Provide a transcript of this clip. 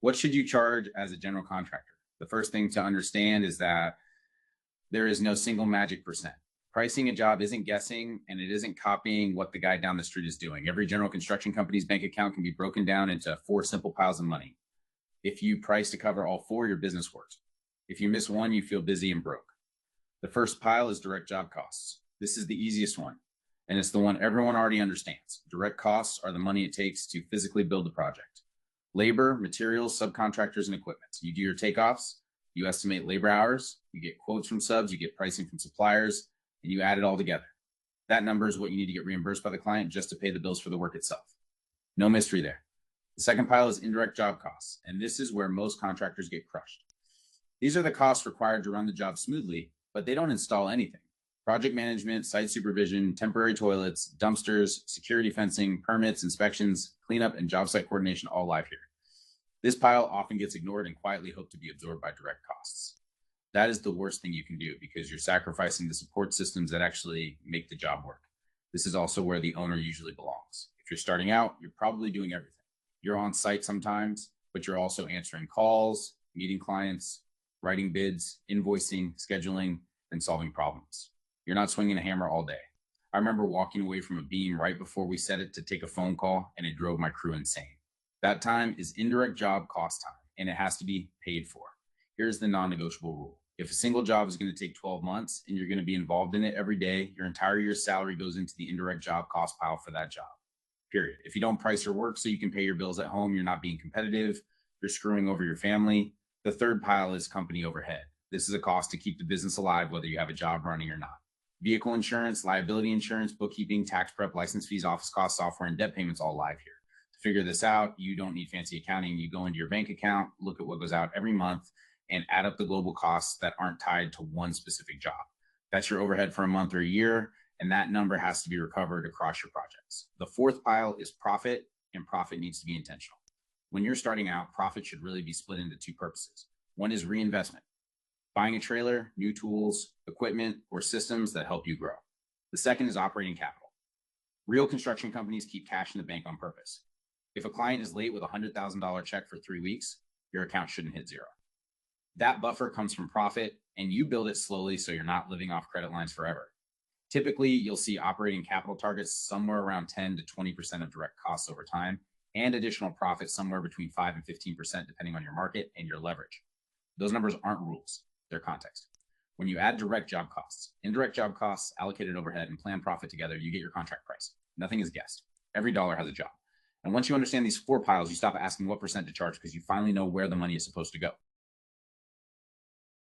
What should you charge as a general contractor? The first thing to understand is that there is no single magic percent. Pricing a job isn't guessing, and it isn't copying what the guy down the street is doing. Every general construction company's bank account can be broken down into four simple piles of money. If you price to cover all four, your business works. If you miss one, you feel busy and broke. The first pile is direct job costs. This is the easiest one, and it's the one everyone already understands. Direct costs are the money it takes to physically build the project. Labor, materials, subcontractors, and equipment. You do your takeoffs, you estimate labor hours, you get quotes from subs, you get pricing from suppliers, and you add it all together. That number is what you need to get reimbursed by the client just to pay the bills for the work itself. No mystery there. The second pile is indirect job costs, and this is where most contractors get crushed. These are the costs required to run the job smoothly, but they don't install anything. Project management, site supervision, temporary toilets, dumpsters, security fencing, permits, inspections, cleanup, and job site coordination all live here. This pile often gets ignored and quietly hoped to be absorbed by direct costs. That is the worst thing you can do because you're sacrificing the support systems that actually make the job work. This is also where the owner usually belongs. If you're starting out, you're probably doing everything. You're on site sometimes, but you're also answering calls, meeting clients, writing bids, invoicing, scheduling, and solving problems. You're not swinging a hammer all day. I remember walking away from a beam right before we set it to take a phone call, and it drove my crew insane. That time is indirect job cost time, and it has to be paid for. Here's the non-negotiable rule. If a single job is going to take 12 months and you're going to be involved in it every day, your entire year's salary goes into the indirect job cost pile for that job, period. If you don't price your work so you can pay your bills at home, you're not being competitive, you're screwing over your family. The third pile is company overhead. This is a cost to keep the business alive, whether you have a job running or not. Vehicle insurance, liability insurance, bookkeeping, tax prep, license fees, office costs, software, and debt payments all live here. To figure this out, you don't need fancy accounting. You go into your bank account, look at what goes out every month, and add up the global costs that aren't tied to one specific job. That's your overhead for a month or a year, and that number has to be recovered across your projects. The fourth pile is profit, and profit needs to be intentional. When you're starting out, profit should really be split into two purposes. One is reinvestment. Buying a trailer, new tools, equipment, or systems that help you grow. The second is operating capital. Real construction companies keep cash in the bank on purpose. If a client is late with a $100,000 check for 3 weeks, your account shouldn't hit zero. That buffer comes from profit, and you build it slowly so you're not living off credit lines forever. Typically, you'll see operating capital targets somewhere around 10 to 20% of direct costs over time, and additional profit somewhere between 5 and 15% depending on your market and your leverage. Those numbers aren't rules. Their context. When you add direct job costs, indirect job costs, allocated overhead, and planned profit together, you get your contract price. Nothing is guessed. Every dollar has a job. And once you understand these four piles, you stop asking what percent to charge because you finally know where the money is supposed to go.